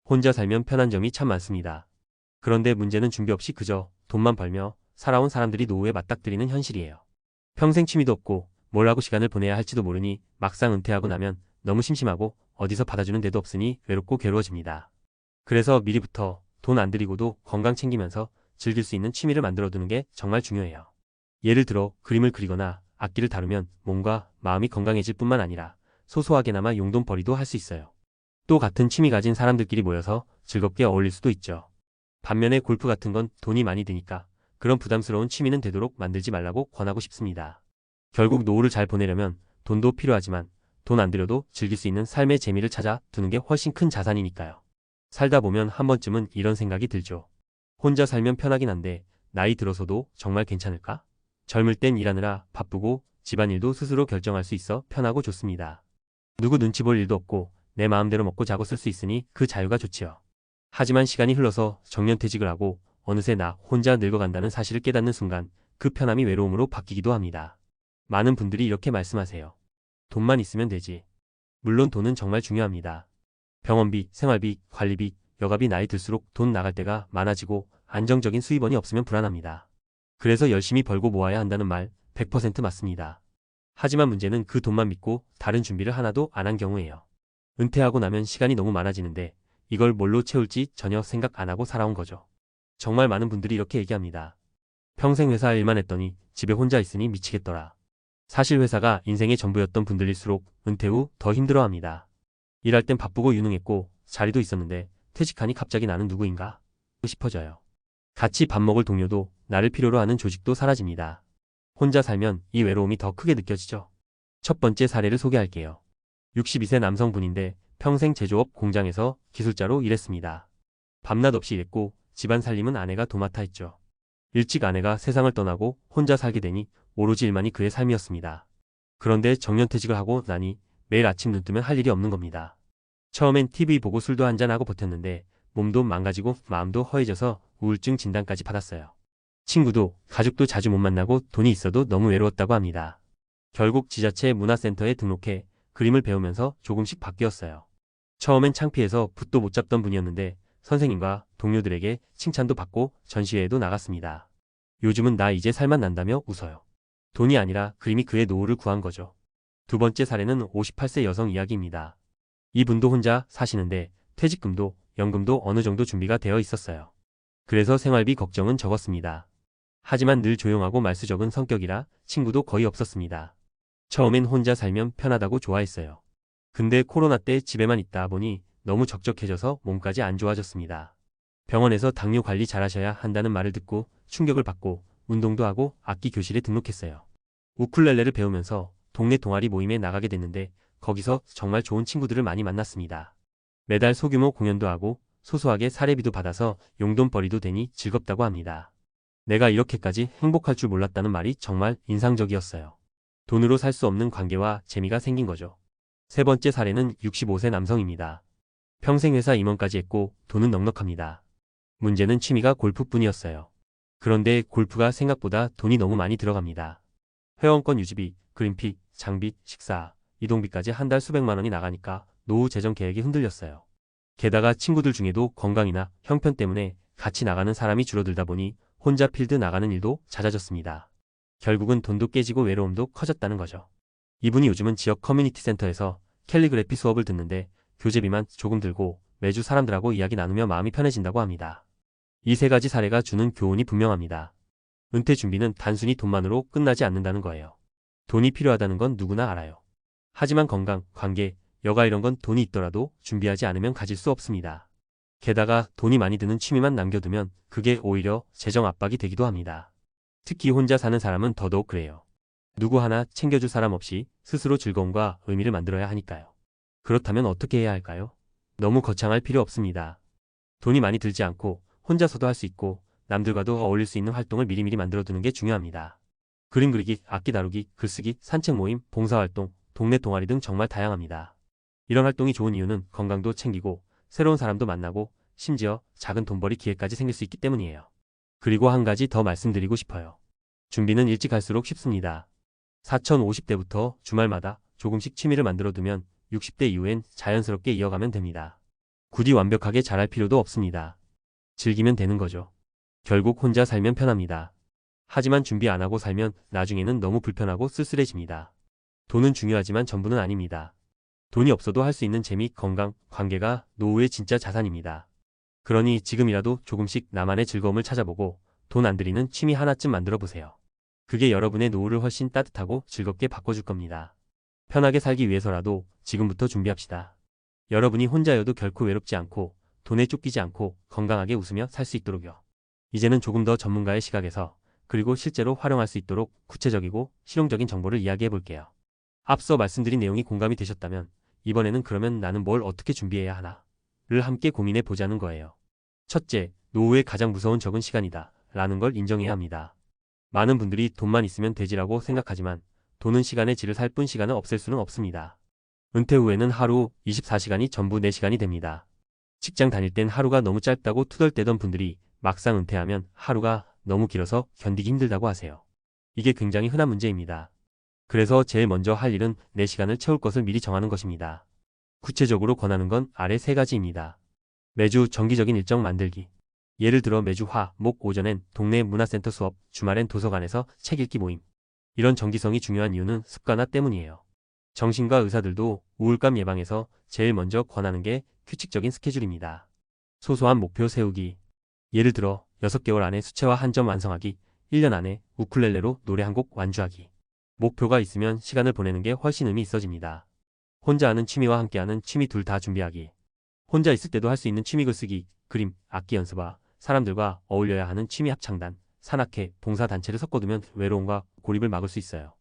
혼자 살면 편한 점이 참 많습니다. 그런데 문제는 준비 없이 그저 돈만 벌며 살아온 사람들이 노후에 맞닥뜨리는 현실이에요. 평생 취미도 없고 뭘 하고 시간을 보내야 할지도 모르니 막상 은퇴하고 나면 너무 심심하고 어디서 받아주는 데도 없으니 외롭고 괴로워집니다. 그래서 미리부터 돈 안 들이고도 건강 챙기면서 즐길 수 있는 취미를 만들어두는 게 정말 중요해요. 예를 들어 그림을 그리거나 악기를 다루면 몸과 마음이 건강해질 뿐만 아니라 소소하게나마 용돈벌이도 할 수 있어요. 또 같은 취미 가진 사람들끼리 모여서 즐겁게 어울릴 수도 있죠. 반면에 골프 같은 건 돈이 많이 드니까 그런 부담스러운 취미는 되도록 만들지 말라고 권하고 싶습니다. 결국 노후를 잘 보내려면 돈도 필요하지만 돈 안 들여도 즐길 수 있는 삶의 재미를 찾아 두는 게 훨씬 큰 자산이니까요. 살다 보면 한 번쯤은 이런 생각이 들죠. 혼자 살면 편하긴 한데 나이 들어서도 정말 괜찮을까? 젊을 땐 일하느라 바쁘고 집안일도 스스로 결정할 수 있어 편하고 좋습니다. 누구 눈치 볼 일도 없고 내 마음대로 먹고 자고 쓸 수 있으니 그 자유가 좋지요. 하지만 시간이 흘러서 정년퇴직을 하고 어느새 나 혼자 늙어간다는 사실을 깨닫는 순간 그 편함이 외로움으로 바뀌기도 합니다. 많은 분들이 이렇게 말씀하세요. 돈만 있으면 되지. 물론 돈은 정말 중요합니다. 병원비, 생활비, 관리비, 여가비 나이 들수록 돈 나갈 때가 많아지고 안정적인 수입원이 없으면 불안합니다. 그래서 열심히 벌고 모아야 한다는 말 100% 맞습니다. 하지만 문제는 그 돈만 믿고 다른 준비를 하나도 안 한 경우예요. 은퇴하고 나면 시간이 너무 많아지는데 이걸 뭘로 채울지 전혀 생각 안 하고 살아온 거죠. 정말 많은 분들이 이렇게 얘기합니다. 평생 회사 일만 했더니 집에 혼자 있으니 미치겠더라. 사실 회사가 인생의 전부였던 분들일수록 은퇴 후 더 힘들어합니다. 일할 땐 바쁘고 유능했고 자리도 있었는데 퇴직하니 갑자기 나는 누구인가 싶어져요. 같이 밥 먹을 동료도 나를 필요로 하는 조직도 사라집니다. 혼자 살면 이 외로움이 더 크게 느껴지죠. 첫 번째 사례를 소개할게요. 62세 남성분인데 평생 제조업 공장에서 기술자로 일했습니다. 밤낮 없이 일했고 집안 살림은 아내가 도맡아 했죠. 일찍 아내가 세상을 떠나고 혼자 살게 되니 오로지 일만이 그의 삶이었습니다. 그런데 정년퇴직을 하고 나니 매일 아침 눈 뜨면 할 일이 없는 겁니다. 처음엔 TV 보고 술도 한잔하고 버텼는데 몸도 망가지고 마음도 허해져서 우울증 진단까지 받았어요. 친구도 가족도 자주 못 만나고 돈이 있어도 너무 외로웠다고 합니다. 결국 지자체 문화센터에 등록해 그림을 배우면서 조금씩 바뀌었어요. 처음엔 창피해서 붓도 못 잡던 분이었는데 선생님과 동료들에게 칭찬도 받고 전시회에도 나갔습니다. 요즘은 나 이제 살만 난다며 웃어요. 돈이 아니라 그림이 그의 노후를 구한 거죠. 두 번째 사례는 58세 여성 이야기입니다. 이분도 혼자 사시는데 퇴직금도 연금도 어느 정도 준비가 되어 있었어요. 그래서 생활비 걱정은 적었습니다. 하지만 늘 조용하고 말수적은 성격이라 친구도 거의 없었습니다. 처음엔 혼자 살면 편하다고 좋아했어요. 근데 코로나 때 집에만 있다 보니 너무 적적해져서 몸까지 안 좋아졌습니다. 병원에서 당뇨 관리 잘하셔야 한다는 말을 듣고 충격을 받고 운동도 하고 악기 교실에 등록했어요. 우쿨렐레를 배우면서 동네 동아리 모임에 나가게 됐는데 거기서 정말 좋은 친구들을 많이 만났습니다. 매달 소규모 공연도 하고 소소하게 사례비도 받아서 용돈벌이도 되니 즐겁다고 합니다. 내가 이렇게까지 행복할 줄 몰랐다는 말이 정말 인상적이었어요. 돈으로 살 수 없는 관계와 재미가 생긴 거죠. 세 번째 사례는 65세 남성입니다. 평생 회사 임원까지 했고 돈은 넉넉합니다. 문제는 취미가 골프뿐이었어요. 그런데 골프가 생각보다 돈이 너무 많이 들어갑니다. 회원권 유지비, 그린피, 장비, 식사, 이동비까지 한 달 수백만 원이 나가니까 노후 재정 계획이 흔들렸어요. 게다가 친구들 중에도 건강이나 형편 때문에 같이 나가는 사람이 줄어들다 보니 혼자 필드 나가는 일도 잦아졌습니다. 결국은 돈도 깨지고 외로움도 커졌다는 거죠. 이분이 요즘은 지역 커뮤니티 센터에서 캘리그래피 수업을 듣는데 교재비만 조금 들고 매주 사람들하고 이야기 나누며 마음이 편해진다고 합니다. 이 세 가지 사례가 주는 교훈이 분명합니다. 은퇴 준비는 단순히 돈만으로 끝나지 않는다는 거예요. 돈이 필요하다는 건 누구나 알아요. 하지만 건강, 관계, 여가 이런 건 돈이 있더라도 준비하지 않으면 가질 수 없습니다. 게다가 돈이 많이 드는 취미만 남겨두면 그게 오히려 재정 압박이 되기도 합니다. 특히 혼자 사는 사람은 더더욱 그래요. 누구 하나 챙겨줄 사람 없이 스스로 즐거움과 의미를 만들어야 하니까요. 그렇다면 어떻게 해야 할까요? 너무 거창할 필요 없습니다. 돈이 많이 들지 않고 혼자서도 할 수 있고 남들과도 어울릴 수 있는 활동을 미리미리 만들어두는 게 중요합니다. 그림 그리기, 악기 다루기, 글쓰기, 산책 모임, 봉사활동, 동네 동아리 등 정말 다양합니다. 이런 활동이 좋은 이유는 건강도 챙기고 새로운 사람도 만나고 심지어 작은 돈벌이 기회까지 생길 수 있기 때문이에요. 그리고 한 가지 더 말씀드리고 싶어요. 준비는 일찍 할수록 쉽습니다. 4050대부터 주말마다 조금씩 취미를 만들어두면 60대 이후엔 자연스럽게 이어가면 됩니다. 굳이 완벽하게 잘할 필요도 없습니다. 즐기면 되는 거죠. 결국 혼자 살면 편합니다. 하지만 준비 안 하고 살면 나중에는 너무 불편하고 쓸쓸해집니다. 돈은 중요하지만 전부는 아닙니다. 돈이 없어도 할 수 있는 재미, 건강, 관계가 노후의 진짜 자산입니다. 그러니 지금이라도 조금씩 나만의 즐거움을 찾아보고 돈 안 들이는 취미 하나쯤 만들어 보세요. 그게 여러분의 노후를 훨씬 따뜻하고 즐겁게 바꿔줄 겁니다. 편하게 살기 위해서라도 지금부터 준비합시다. 여러분이 혼자여도 결코 외롭지 않고 돈에 쫓기지 않고 건강하게 웃으며 살 수 있도록요. 이제는 조금 더 전문가의 시각에서 그리고 실제로 활용할 수 있도록 구체적이고 실용적인 정보를 이야기해 볼게요. 앞서 말씀드린 내용이 공감이 되셨다면 이번에는 그러면 나는 뭘 어떻게 준비해야 하나를 함께 고민해 보자는 거예요. 첫째, 노후의 가장 무서운 적은 시간이다 라는 걸 인정해야 합니다. 많은 분들이 돈만 있으면 되지라고 생각하지만 돈은 시간의 질을 살 뿐 시간은 없앨 수는 없습니다. 은퇴 후에는 하루 24시간이 전부 내 시간이 됩니다. 직장 다닐 땐 하루가 너무 짧다고 투덜대던 분들이 막상 은퇴하면 하루가 너무 길어서 견디기 힘들다고 하세요. 이게 굉장히 흔한 문제입니다. 그래서 제일 먼저 할 일은 내 시간을 채울 것을 미리 정하는 것입니다. 구체적으로 권하는 건 아래 3가지입니다. 매주 정기적인 일정 만들기. 예를 들어 매주 화, 목 오전엔 동네 문화센터 수업, 주말엔 도서관에서 책 읽기 모임. 이런 정기성이 중요한 이유는 습관화 때문이에요. 정신과 의사들도 우울감 예방에서 제일 먼저 권하는 게 규칙적인 스케줄입니다. 소소한 목표 세우기. 예를 들어 6개월 안에 수채화 한 점 완성하기, 1년 안에 우쿨렐레로 노래 한 곡 완주하기. 목표가 있으면 시간을 보내는 게 훨씬 의미 있어집니다. 혼자 하는 취미와 함께하는 취미 둘 다 준비하기. 혼자 있을 때도 할 수 있는 취미 글쓰기, 그림, 악기 연습과 사람들과 어울려야 하는 취미 합창단, 산악회, 봉사단체를 섞어두면 외로움과 고립을 막을 수 있어요.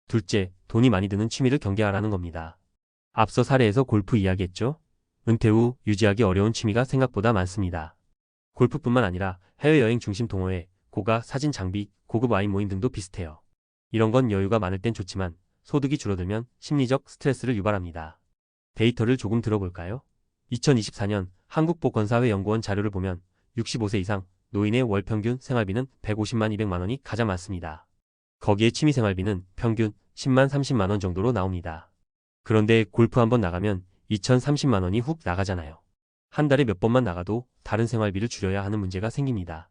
둘째, 돈이 많이 드는 취미를 경계하라는 겁니다. 앞서 사례에서 골프 이야기했죠? 은퇴 후 유지하기 어려운 취미가 생각보다 많습니다. 골프뿐만 아니라 해외여행 중심 동호회, 고가 사진 장비, 고급 와인 모임 등도 비슷해요. 이런 건 여유가 많을 땐 좋지만 소득이 줄어들면 심리적 스트레스를 유발합니다. 데이터를 조금 들어볼까요? 2024년 한국보건사회연구원 자료를 보면 65세 이상 노인의 월 평균 생활비는 150만 200만 원이 가장 많습니다. 거기에 취미생활비는 평균 10만 30만 원 정도로 나옵니다. 그런데 골프 한번 나가면 2030만 원이 훅 나가잖아요. 한 달에 몇 번만 나가도 다른 생활비를 줄여야 하는 문제가 생깁니다.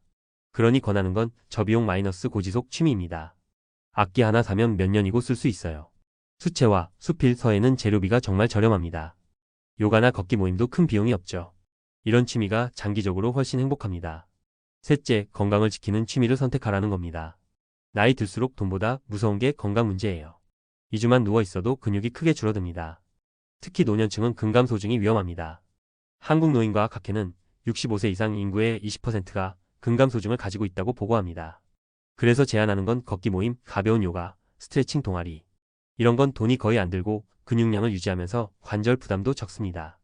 그러니 권하는 건 저비용 마이너스 고지속 취미입니다. 악기 하나 사면 몇 년이고 쓸 수 있어요. 수채화, 수필, 서예는 재료비가 정말 저렴합니다. 요가나 걷기 모임도 큰 비용이 없죠. 이런 취미가 장기적으로 훨씬 행복합니다. 셋째, 건강을 지키는 취미를 선택하라는 겁니다. 나이 들수록 돈보다 무서운 게 건강 문제예요. 2주만 누워있어도 근육이 크게 줄어듭니다. 특히 노년층은 근감소증이 위험합니다. 한국노인과학회는 65세 이상 인구의 20%가 근감소증을 가지고 있다고 보고합니다. 그래서 제안하는 건 걷기 모임, 가벼운 요가, 스트레칭 동아리. 이런 건 돈이 거의 안 들고 근육량을 유지하면서 관절 부담도 적습니다.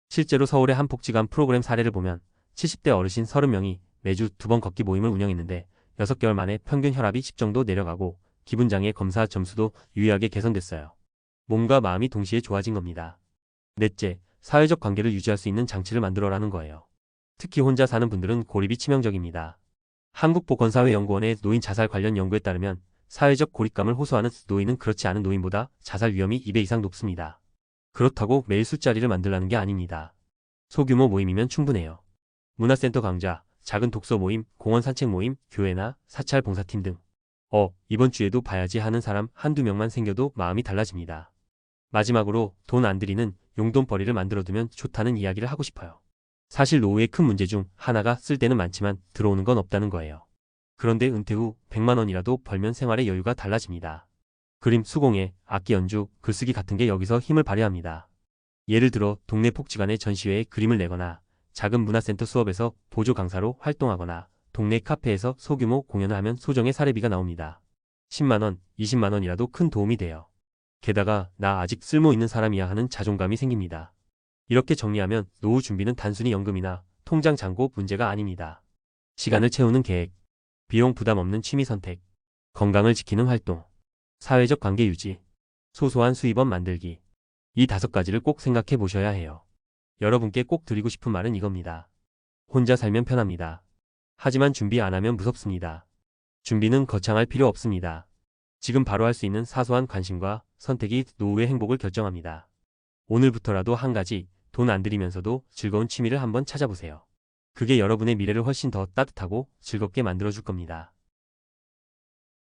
실제로 서울의 한 복지관 프로그램 사례를 보면 70대 어르신 30명이 매주 2번 걷기 모임을 운영했는데 6개월 만에 평균 혈압이 10 정도 내려가고 기분장애 검사 점수도 유의하게 개선됐어요. 몸과 마음이 동시에 좋아진 겁니다. 넷째, 사회적 관계를 유지할 수 있는 장치를 만들어라는 거예요. 특히 혼자 사는 분들은 고립이 치명적입니다. 한국보건사회연구원의 노인 자살 관련 연구에 따르면 사회적 고립감을 호소하는 노인은 그렇지 않은 노인보다 자살 위험이 2배 이상 높습니다. 그렇다고 매일 술자리를 만들라는 게 아닙니다. 소규모 모임이면 충분해요. 문화센터 강좌, 작은 독서 모임, 공원 산책 모임, 교회나 사찰 봉사팀 등. 이번 주에도 봐야지 하는 사람 한두 명만 생겨도 마음이 달라집니다. 마지막으로 돈 안 들이는 용돈벌이를 만들어두면 좋다는 이야기를 하고 싶어요. 사실 노후의 큰 문제 중 하나가 쓸 때는 많지만 들어오는 건 없다는 거예요. 그런데 은퇴 후 100만 원이라도 벌면 생활의 여유가 달라집니다. 그림, 수공예, 악기 연주, 글쓰기 같은 게 여기서 힘을 발휘합니다. 예를 들어 동네 복지관의 전시회에 그림을 내거나 작은 문화센터 수업에서 보조 강사로 활동하거나 동네 카페에서 소규모 공연을 하면 소정의 사례비가 나옵니다. 10만 원, 20만 원이라도 큰 도움이 돼요. 게다가 나 아직 쓸모 있는 사람이야 하는 자존감이 생깁니다. 이렇게 정리하면 노후 준비는 단순히 연금이나 통장 잔고 문제가 아닙니다. 시간을 채우는 계획, 비용 부담 없는 취미 선택, 건강을 지키는 활동, 사회적 관계 유지, 소소한 수입원 만들기. 이 5가지를 꼭 생각해 보셔야 해요. 여러분께 꼭 드리고 싶은 말은 이겁니다. 혼자 살면 편합니다. 하지만 준비 안 하면 무섭습니다. 준비는 거창할 필요 없습니다. 지금 바로 할 수 있는 사소한 관심과 선택이 노후의 행복을 결정합니다. 오늘부터라도 한 가지 돈 안 들이면서도 즐거운 취미를 한번 찾아보세요. 그게 여러분의 미래를 훨씬 더 따뜻하고 즐겁게 만들어줄 겁니다.